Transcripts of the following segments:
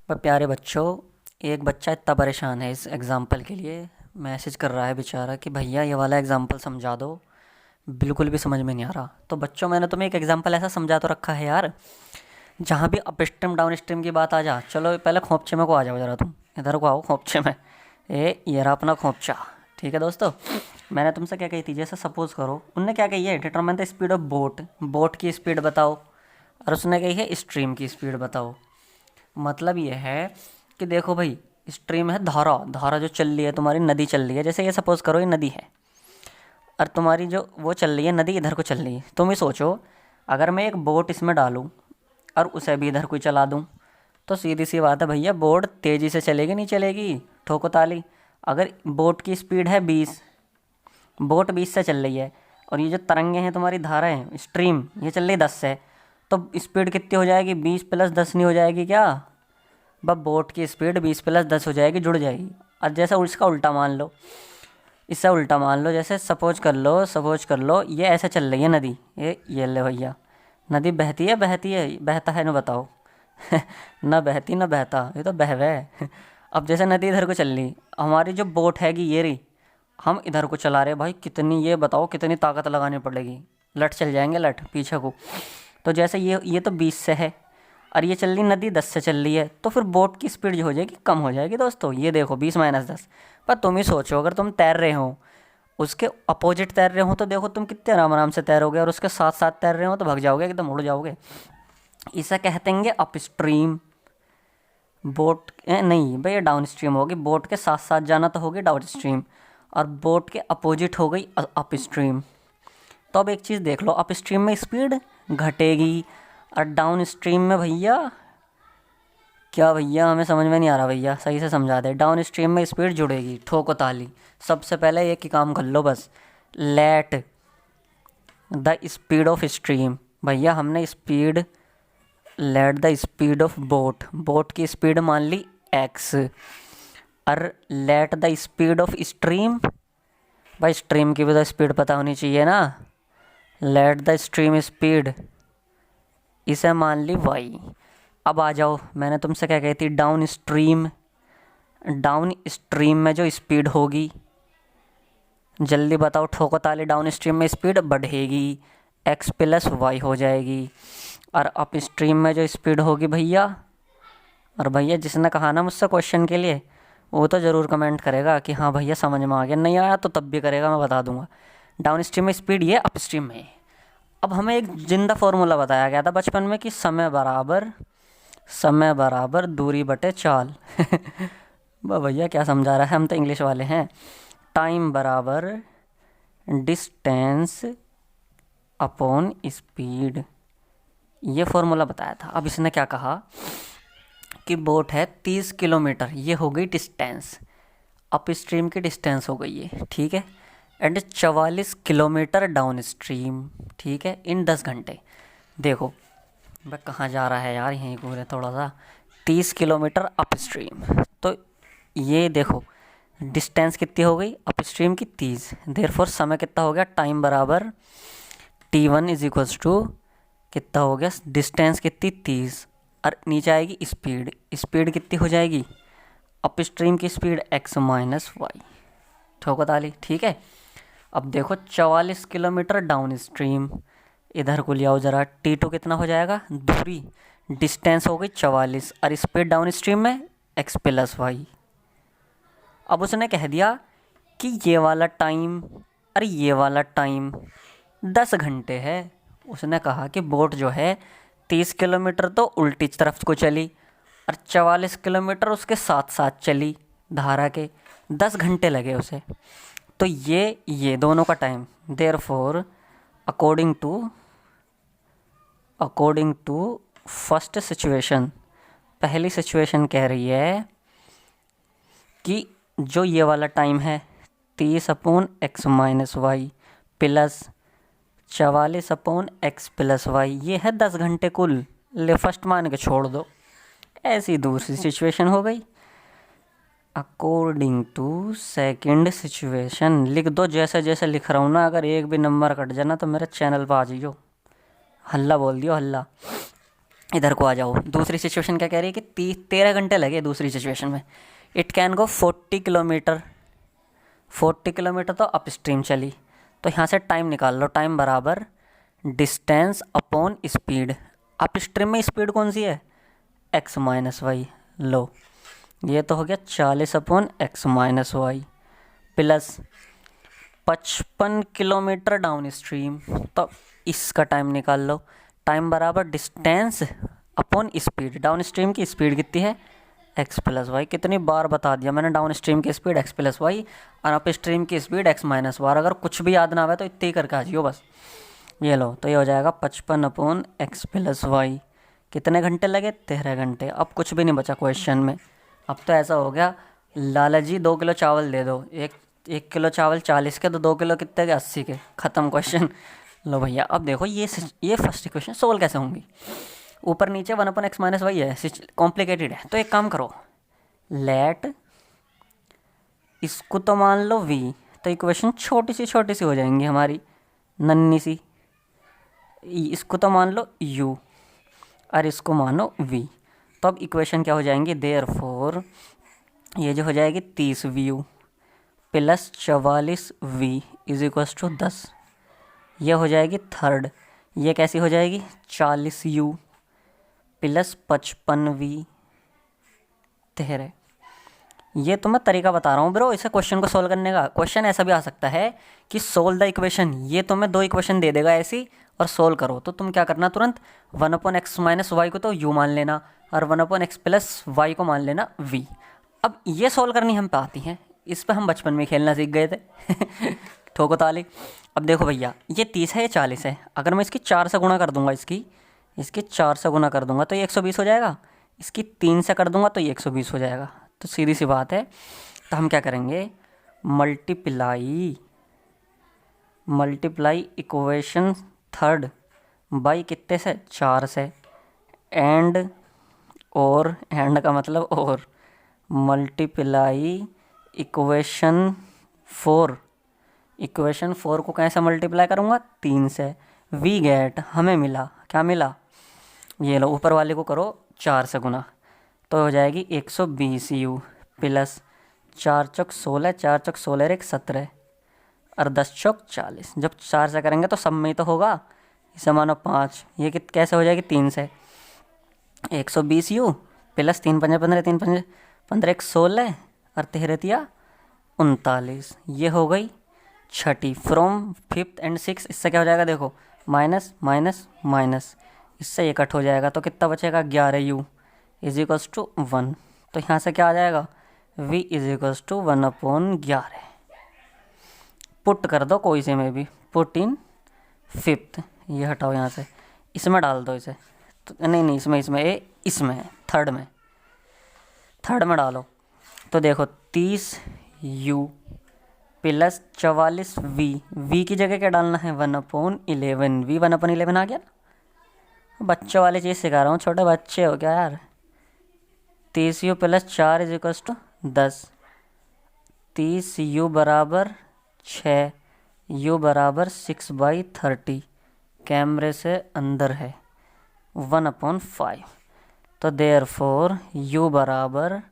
पर प्यारे बच्चों, एक बच्चा इतना परेशान है इस एग्ज़ाम्पल के लिए, मैसेज कर रहा है बेचारा कि भैया ये वाला एग्ज़ाम्पल समझा दो, बिल्कुल भी समझ में नहीं आ रहा। तो बच्चों, मैंने तुम्हें एक एग्ज़ाम्पल ऐसा समझा तो रखा है यार, जहाँ भी अप स्ट्रीम डाउन स्ट्रीम की बात आ जा। चलो पहले खोपचे में को आ जाओ ज़रा, तुम इधर को आओ खोपचे में। ये रहा अपना खोपचा। ठीक है दोस्तों, मैंने तुमसे क्या कही थी, जैसे सपोज़ करो उनने क्या कही है, determine the speed of boat, boat की स्पीड बताओ, और उसने कही है स्ट्रीम की स्पीड बताओ। मतलब ये है कि देखो भाई, स्ट्रीम है धारा, धारा जो चल रही है तुम्हारी, नदी चल रही है। जैसे ये सपोज़ करो ये नदी है, और तुम्हारी जो वो चल रही है नदी इधर को चल रही है। तुम ही सोचो, अगर मैं एक बोट इसमें डालूं और उसे भी इधर को चला दूं, तो सीधी सी बात है भैया, बोट तेज़ी से चलेगी नहीं चलेगी, ठोको ताली। अगर बोट की स्पीड है 20, बोट 20 से चल रही है, और ये जो तरंगे हैं तुम्हारी धाराएं स्ट्रीम ये चल रही 10 से, तो स्पीड कितनी हो जाएगी, 20 प्लस 10 नहीं हो जाएगी क्या? बस बोट की स्पीड 20 प्लस 10 हो जाएगी, जुड़ जाएगी। और जैसे इसका उल्टा मान लो, इससे उल्टा मान लो, जैसे सपोज कर लो ये ऐसे चल रही है नदी, ये ले भैया, नदी बहती है बहता है ना बताओ। ना बहती ना बहता, ये तो बहवे है। अब जैसे नदी इधर को चल रही, हमारी जो बोट हैगी ये रही, हम इधर को चला रहे भाई, कितनी ये बताओ कितनी ताकत लगानी पड़ेगी, लट चल जाएंगे लट पीछे को। तो जैसे ये तो 20 से है, और ये चल रही नदी 10 से चल रही है, तो फिर बोट की स्पीड जो हो जाएगी कम हो जाएगी दोस्तों। ये देखो 20 - 10। पर तुम ही सोचो, अगर तुम तैर रहे हो, उसके अपोजिट तैर रहे हो, तो देखो तुम कितने आराम आराम से तैरोगे, और उसके साथ साथ तैर रहे हो तो भाग जाओगे, एकदम उड़ जाओगे। इसे कहते हैं अप स्ट्रीम। बोट नहीं भैया, डाउन स्ट्रीम होगी, बोट के साथ साथ जाना तो होगी डाउन स्ट्रीम, और बोट के अपोजिट हो गई अप स्ट्रीम। तो अब एक चीज़ देख लो, अप स्ट्रीम में स्पीड घटेगी, और डाउन स्ट्रीम में भैया क्या, भैया हमें समझ में नहीं आ रहा, भैया सही से समझा दे। डाउन स्ट्रीम में स्पीड जुड़ेगी, ठोको ताली। सबसे पहले एक ही काम कर लो बस, let the speed of stream. भैया हमने speed, let the speed of boat, boat की स्पीड मान ली x, और let the speed of stream, भाई स्ट्रीम की भी तो स्पीड पता होनी चाहिए ना। लेट द स्ट्रीम स्पीड, इसे मान ली y। अब आ जाओ, मैंने तुमसे क्या कही थी, डाउन स्ट्रीम, डाउन स्ट्रीम में जो स्पीड होगी, जल्दी बताओ ठोको ताली, डाउन स्ट्रीम में स्पीड बढ़ेगी, x प्लस वाई हो जाएगी। और अप स्ट्रीम में जो स्पीड होगी भैया, और भैया जिसने कहा ना मुझसे क्वेश्चन के लिए, वो तो ज़रूर कमेंट करेगा कि हाँ भैया समझ में आ गया, नहीं आया तो तब भी करेगा, मैं बता दूंगा। डाउन स्ट्रीम में स्पीड ये, अप स्ट्रीम में। अब हमें एक जिंदा फार्मूला बताया गया था बचपन में कि समय बराबर दूरी बटे चाल। वाह भैया क्या समझा रहा है, हम तो इंग्लिश वाले हैं। टाइम बराबर डिस्टेंस अपॉन स्पीड, ये फॉर्मूला बताया था। अब इसने क्या कहा कि बोट है 30 किलोमीटर, ये हो गई डिस्टेंस, अप स्ट्रीम की डिस्टेंस हो गई है, ठीक है। एंड 44 किलोमीटर डाउन स्ट्रीम, ठीक है, इन 10 घंटे। देखो वह कहाँ जा रहा है यार, यहीं घूरे थोड़ा सा। 30 किलोमीटर अप स्ट्रीम, तो ये देखो डिस्टेंस कितनी हो गई अप स्ट्रीम की, 30। देयरफॉर समय कितना हो गया, टाइम बराबर t1 इज इक्वल्स टू कितना हो गया, डिस्टेंस कितनी 30, और नीचे आएगी स्पीड, स्पीड कितनी हो जाएगी, अप स्ट्रीम की स्पीड x माइनस वाई, ठोको ताली, ठीक है। अब देखो 44 किलोमीटर डाउन स्ट्रीम, इधर को ले आओ ज़रा, t2 कितना हो जाएगा, दूरी, डिस्टेंस हो गई 44, और स्पीड डाउन स्ट्रीम में x प्लस वाई। अब उसने कह दिया कि ये वाला टाइम और ये वाला टाइम 10 घंटे है। उसने कहा कि बोट जो है 30 किलोमीटर तो उल्टी तरफ को चली, और 44 किलोमीटर उसके साथ साथ चली धारा के, 10 घंटे लगे उसे। तो ये दोनों का time, therefore according to first situation, पहली सिचुएशन कह रही है कि जो ये वाला टाइम है 30 upon x minus Y plus 44 upon x plus Y, ये है 10 घंटे कुल। ले फर्स्ट मान के छोड़ दो, ऐसी दूसरी सिचुएशन हो गई। अकॉर्डिंग टू सेकंड सिचुएशन लिख दो, जैसे जैसे लिख रहा हूँ ना, अगर एक भी नंबर कट जाना तो मेरे चैनल पर आ जाइयो, हल्ला बोल दियो हल्ला। इधर को आ जाओ। दूसरी सिचुएशन क्या कह रही है कि 13 घंटे लगे दूसरी सिचुएशन में। It can go 40 kilometre. 40 kilometre तो अप स्ट्रीम चली, तो यहाँ से टाइम निकाल लो। टाइम बराबर distance upon speed. Up stream में स्पीड कौन सी है? X minus Y. लो, ये तो हो गया 40/x-y plus 55 kilometre down stream. तो इसका टाइम निकाल लो। टाइम बराबर distance upon speed. Downstream की स्पीड कितनी है? X plus Y. कितनी बार बता दिया मैंने, डाउन स्ट्रीम की स्पीड एक्स प्लस वाई और अप स्ट्रीम की स्पीड एक्स माइनस वाई। अगर कुछ भी याद ना आवे तो इतने ही करके आ जाइयो बस। ये लो, तो ये हो जाएगा 55/x प्लस वाई। कितने घंटे लगे? 13 घंटे। अब कुछ भी नहीं बचा क्वेश्चन में। अब तो ऐसा हो गया, लाला जी 2 किलो चावल दे दो। एक किलो चावल 40 के, तो 2 किलो कितने के? 80 के। ख़त्म क्वेश्चन। लो भैया, अब देखो ये फर्स्ट इक्वेशन सोल्व कैसे होंगी। ऊपर नीचे 1/x-y है, कॉम्प्लिकेटेड है। तो एक काम करो, लेट इसको तो मान लो v, तो इक्वेशन छोटी सी हो जाएंगी हमारी, नन्ही सी। इसको तो मान लो u और इसको मानो v। तो अब इक्वेशन क्या हो जाएंगी? देयरफॉर ये जो हो जाएगी 30v plus 44v is equals to 10। ये हो जाएगी थर्ड। ये कैसी हो जाएगी? 40u plus 55v 13। ये तो मैं तरीका बता रहा हूँ ब्रो, इसे क्वेश्चन को सोल्व करने का। क्वेश्चन ऐसा भी आ सकता है कि सोल्व द इक्वेशन। ये तो मैं 2 इक्वेशन दे देगा ऐसी और सोल्व करो। तो तुम क्या करना, तुरंत 1/x-y को तो u मान लेना और 1/x प्लस वाई को मान लेना v। अब ये सोल्व करनी हम पे आती हैं, इस पर हम बचपन में खेलना सीख गए थे। ठोको ताली। अब देखो भैया, ये 30 है, ये 40 है। अगर मैं इसकी 4 से गुणा कर दूंगा, इसकी 4 से गुणा कर दूंगा तो ये 120 हो जाएगा। इसकी 3 से कर दूंगा तो ये 120 हो जाएगा। तो सीधी सी बात है, तो हम क्या करेंगे, मल्टीप्लाई इक्वेशन थर्ड बाई कितने से? 4 से। एंड का मतलब और मल्टीप्लाई इक्वेशन 4। इक्वेशन 4 को कैसे मल्टीप्लाई करूँगा? 3 से। वी गेट, हमें मिला, क्या मिला? ये लो, ऊपर वाले को करो 4 से गुना, तो हो जाएगी 120u प्लस 4 चौक 16, 4 चौक 16 एक 17 और 10 चौक 40। जब 4 से करेंगे तो सब में ही तो होगा, इसे मानो 5। ये कैसे हो जाएगी? 3 से। 120u प्लस 3 पंजे 15, 3 पंजे 15 एक 16 और 13 39। ये हो गई छठी। फ्रॉम 5th एंड 6th, इससे क्या हो जाएगा देखो, माइनस माइनस माइनस, इससे ये कट हो जाएगा। तो कितना बचेगा? 11u is equals to 1। तो यहाँ से क्या आ जाएगा? v is equals to 1/11। Put कर दो कोई से में भी, पुट इन 5th। ये हटाओ यहाँ से, इसमें डाल दो इसे। तो नहीं, इसमें थर्ड में डालो। तो देखो 30u प्लस 44v। v की जगह क्या डालना है? 1/11। v 1/11 आ गया ना। बच्चों वाली चीज़ सिखा रहा हूँ, छोटे बच्चे हो क्या यार। 30u plus 4 is equals to 10। 30u बराबर 6, u बराबर 6/30। कैमरे से अंदर है 1/5। तो देयरफॉर u बराबर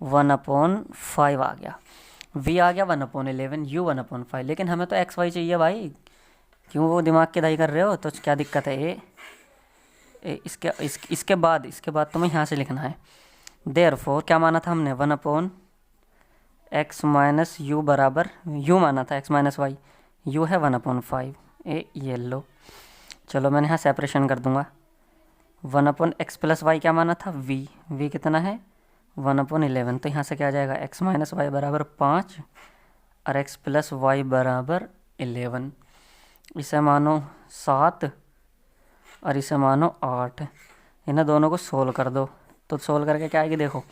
1/5 आ गया। v आ गया 1/11, u 1/5। लेकिन हमें तो एक्स वाई चाहिए भाई, क्यों वो दिमाग की दाई कर रहे हो? तो क्या दिक्कत है? इसके बाद तुम्हें यहाँ से लिखना है। देयरफॉर क्या माना था हमने? 1/x माइनस यू बराबर, u माना था x माइनस वाई, u है 1/5। ये लो, चलो मैंने यहाँ सेपरेशन कर दूंगा। 1/x प्लस वाई क्या माना था? v कितना है? 1/11। तो यहाँ से क्या आ जाएगा? x माइनस वाई बराबर 5 और x प्लस वाई बराबर 11। इसे मानो 7 और इसे मानो 8। इन्हें दोनों को सोल्व कर दो। तो सोल्व करके क्या आएगी देखो,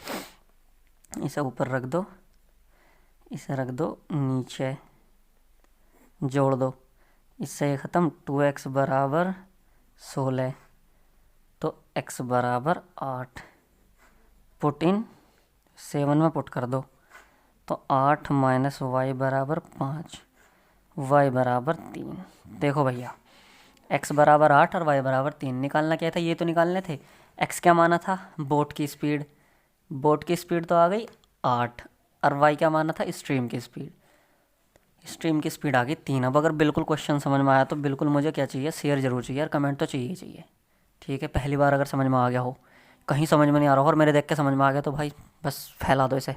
इसे ऊपर रख दो, इसे रख दो नीचे, जोड़ दो, इससे ये ख़त्म। 2x बराबर 16, तो x बराबर 8। पुट इन 7 में पुट कर दो, तो 8 माइनस वाई बराबर 5, वाई बराबर 3। देखो भैया, x बराबर 8 और y बराबर 3 निकालना क्या था? ये तो निकालने थे, एक्स क्या माना था, बोट की स्पीड। बोट की स्पीड तो आ गई 8। और वाई क्या माना था, स्ट्रीम की स्पीड। स्ट्रीम की स्पीड आ गई 3। अब अगर बिल्कुल क्वेश्चन समझ में आया तो बिल्कुल मुझे क्या चाहिए, शेयर जरूर चाहिए यार, कमेंट तो चाहिए ही चाहिए। ठीक है, पहली बार अगर समझ में आ गया हो, कहीं समझ में नहीं आ रहा हो और मेरे देख के समझ में आ गया तो भाई बस फैला दो इसे।